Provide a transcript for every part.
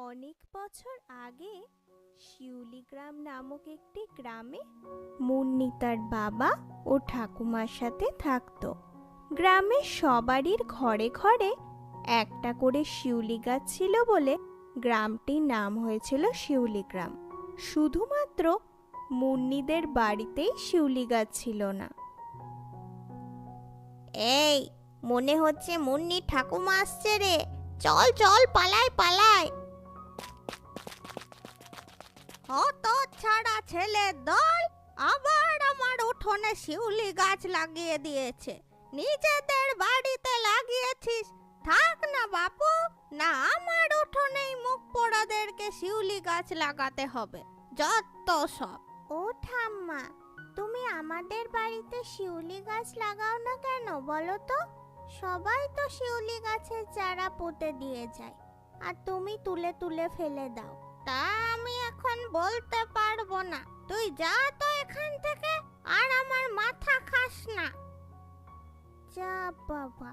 অনেক বছর আগে শিউলি গ্রাম নামক একটি গ্রামে মুন্নি তার বাবা ও ঠাকুমার সাথে থাকতো। গ্রামের সবারই ঘরে ঘরে একটা করে শিউলি গাছ ছিল বলে গ্রামটির নাম হয়েছিল শিউলি গ্রাম। শুধুমাত্র মুন্নিদের বাড়িতেই শিউলি গাছ ছিল না। এই, মনে হচ্ছে মুন্নি ঠাকুমা আসছে রে। চল চল, পালাই পালাই। অত ছাড়া ছেলের দল আবার আমার উঠোনে শিউলি গাছ লাগিয়ে দিয়েছে। নিজেদের বাড়িতে লাগিয়েছিস, থাক না বাপু, না আমার উঠোনেই মুখ পোড়াদেরকে শিউলি গাছ লাগাতে হবে। যত সব। ও ঠাম্মা, তুমি আমাদের বাড়িতে শিউলি গাছ লাগাও না কেন বলো তো? সবাই তো শিউলি গাছের চারা পুঁতে দিয়ে যায়, আর তুমি তুলে তুলে ফেলে দাও। তা আমি এখন বলতে পারবো না। তুই যা তো এখান থেকে, আর আমার মাথা খাস না। যা বাবা,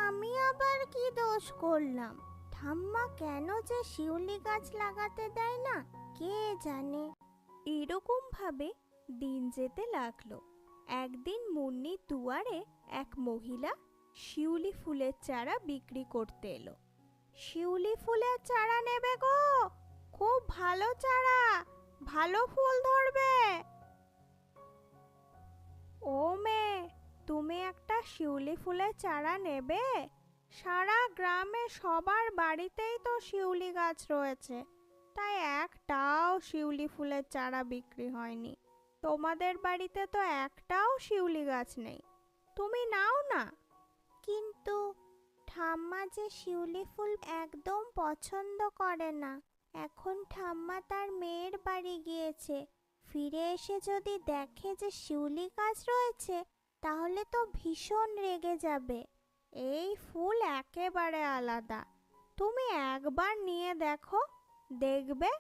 আমি আবার কি দোষ করলাম? ঠাম্মা কেন যে শিউলি গাছ লাগাতে দেয় না কে জানে। এরকম ভাবে দিন যেতে লাগলো। একদিন মুন্নির দুয়ারে এক মহিলা শিউলি ফুলের চারা বিক্রি করতে এলো। শিউলি ফুলের চারা নেবে গো? খুব ভালো চারা, ভালো ফুল ধরবে। ও মেয়ে, তুমি একটা শিউলি ফুলের চারা নেবে? সারা গ্রামে সবার বাড়িতেই তো শিউলি গাছ রয়েছে, তাই একটাও শিউলি ফুলের চারা বিক্রি হয়নি। তোমাদের বাড়িতে তো একটাও শিউলি গাছ নেই, তুমি নাও না। কিন্তু ঠাম্মা যে শিউলি ফুল একদম পছন্দ করে না। এখন ঠাম্মা তার মেয়ের বাড়ি গিয়েছে, ফিরে এসে যদি দেখে যে শিউলি গাছ রয়েছে তাহলে তো ভীষণ রেগে যাবে। এই ফুল একেবারে আলাদা, তুমি একবার নিয়ে দেখো, দেখবে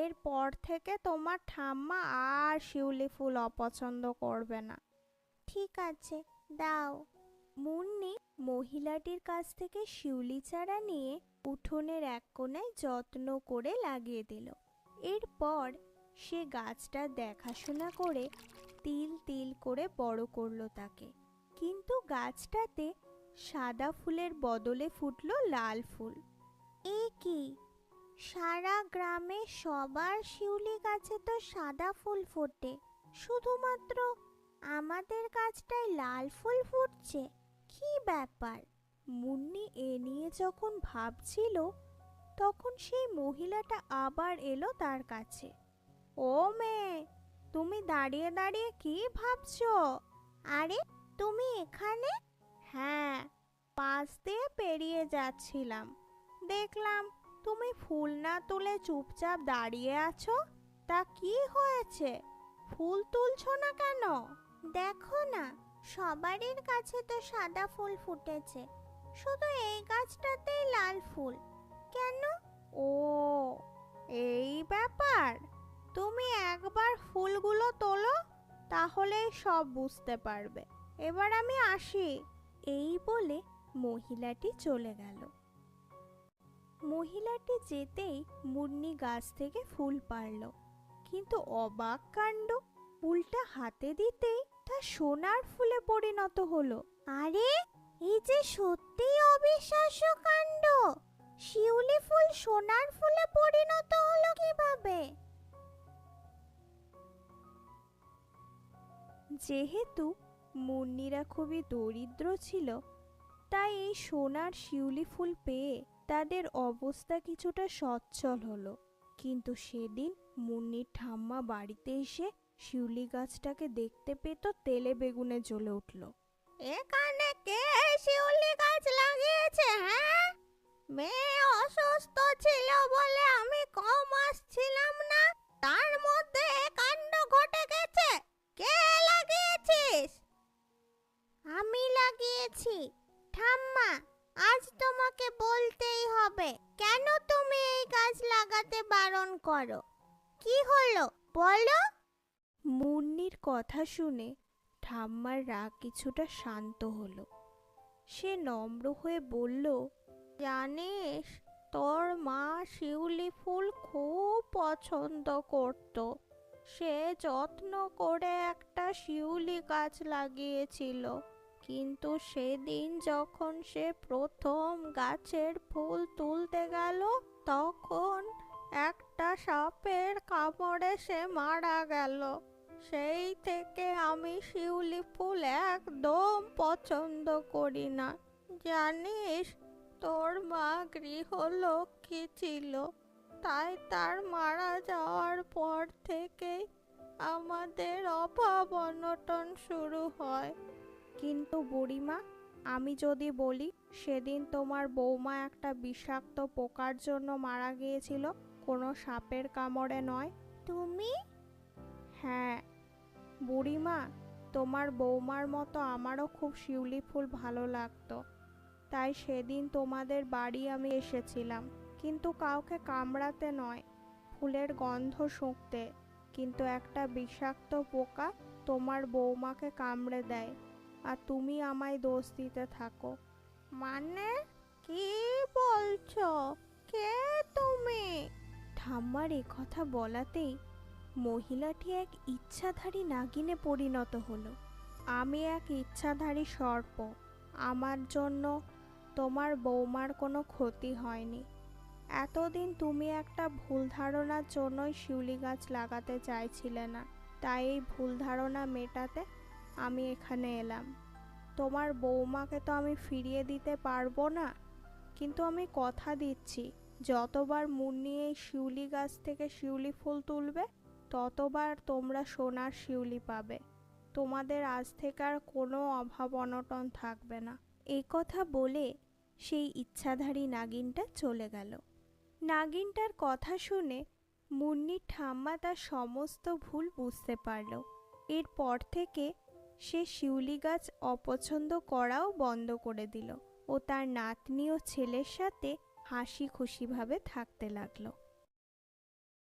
এরপর থেকে তোমার ঠাম্মা আর শিউলি ফুল অপছন্দ করবে না। ঠিক আছে, দাও। মুন্নি মহিলাটির কাছ থেকে শিউলি চারা নিয়ে উঠোনের এক কোণায় যত্ন করে লাগিয়ে দিল। এরপর সে গাছটা দেখাশোনা করে তিল তিল করে বড় করলো তাকে। কিন্তু গাছটাতে সাদা ফুলের বদলে ফুটলো লাল ফুল। এ কি, সারা গ্রামে সবার শিউলি গাছে তো সাদা ফুল ফোটে, শুধুমাত্র আমাদের গাছটায় লাল ফুল ফুটছে, কি ব্যাপার? মুন্নি এ নিয়ে যখন ভাবছিল তখন সেই মহিলাটা আবার এলো তার কাছে। ও মেয়ে, তুমি দাঁড়িয়ে দাঁড়িয়ে কি ভাবছো? আরে, তুমি এখানে? হ্যাঁ, পাশ দিয়ে পেরিয়ে যাচ্ছিলাম, দেখলাম তুমি ফুল না তুলে চুপচাপ দাঁড়িয়ে আছো। তা কি হয়েছে, ফুল তুলছো না কেন? দেখো না, সবারই কাছে তো সাদা ফুল ফুটেছে, শুধু এই গাছটাতেই লাল ফুল, কেন? ও, এই ব্যাপার। তুমি একবার ফুলগুলো তোলো, তাহলেই সব বুঝতে পারবে। এবার আমি আসি। এই বলে মহিলাটি চলে গেল। মহিলাটি যেতেই মুন্নি গাছ থেকে ফুল পারল, কিন্তু অবাক কাণ্ড, ফুলটা হাতে দিতেই তা সোনার ফুলে পরিণত হলো। আরে, এই যে সত্যিই অবিশ্বাস্য কাণ্ড! শিউলি ফুল সোনার ফুলে পরিণত হলো কিভাবে? যেহেতু মুন্নিরা খুবই দরিদ্র ছিল, তাই এই সোনার শিউলি ফুল পেয়ে তাদের অবস্থা কিছুটা সচ্ছল হলো। কিন্তু সেদিন মুন্নির ঠাম্মা বাড়িতে এসে শিউলি গাছটাকে দেখতে পেয়ে তো তেলে বেগুনে জ্বলে উঠল। এখানে কে শিউলি গাছ লাগিয়েছে? হ্যাঁ, মেয়ে অসুস্থ ছিল বলে আমি কম আসছিলাম না, তার মধ্যে এ কাণ্ড ঘটে গেছে। কে লাগিয়েছিস? আমি লাগিয়েছি। ঠাম্মা, আজ তোমাকে বলতেই হবে, কেন তুমি এই গাছ লাগাতে বারণ করো? কি হলো বলো? মুন্নির কথা শুনে ঠাম্মার রাগ কিছুটা শান্ত হলো। সে নম্র হয়ে বলল, জানিস, তোর মা শিউলি পছন্দ করত। সে যত্ন করে একটা শিউলি গাছ লাগিয়েছিল, কিন্তু সেদিন যখন সে প্রথম গাছের ফুল তুলতে গেল, তখন একটা সাপের কামড়ে সে মারা গেল। সেই থেকে আমি শিউলি ফুল একদম পছন্দ করি না। জানিস, তোর মা গৃহলক্ষ্মী ছিল, তাই তার মারা যাওয়ার পর থেকেই আমাদের অভাব অনটন শুরু হয়। কিন্তু বুড়িমা, আমি যদি বলি সেদিন তোমার বৌমা একটা বিষাক্ত পোকার জন্য মারা গিয়েছিল, কোনো সাপের কামড়ে নয়। তুমি? হ্যাঁ বুড়িমা, তোমার বৌমার মতো আমারও খুব শিউলি ফুল ভালো লাগতো, তাই সেদিন তোমাদের বাড়ি আমি এসেছিলাম, কিন্তু কাউকে কামড়াতে নয়, ফুলের গন্ধ শুঁকতে। কিন্তু একটা বিষাক্ত পোকা তোমার বৌমাকে কামড়ে দেয়, আর তুমি আমায় দোষ দিতে থাকো। মানে কি বলছো? কে তুমি? ঠাম্মার এ কথা বলাতেই মহিলাটি এক ইচ্ছাধারী নাগিনে পরিণত হলো। আমি এক ইচ্ছাধারী সর্প। আমার জন্য তোমার বৌমার কোনো ক্ষতি হয়নি। এতদিন তুমি একটা ভুল ধারণার জন্যই শিউলি গাছ লাগাতে চাইছিলে না, তাই এই ভুল ধারণা মেটাতে আমি এখানে এলাম। তোমার বৌমাকে তো আমি ফিরিয়ে দিতে পারবো না, কিন্তু আমি কথা দিচ্ছি, যতবার মুন্নি এই শিউলি গাছ থেকে শিউলি ফুল তুলবে, ততবার তোমরা সোনার শিউলি পাবে। তোমাদের আজ থেকে আর কোনো অভাব অনটন থাকবে না। এই কথা বলে সেই ইচ্ছাধারী নাগিনটা চলে গেল। নাগিনটার কথা শুনে মুন্নির ঠাম্মা তার সমস্ত ভুল বুঝতে পারল। এরপর থেকে সে শিউলি গাছ অপছন্দ করাও বন্ধ করে দিল ও তার নাতনি ও ছেলের সাথে হাসি খুশিভাবে থাকতে লাগলো।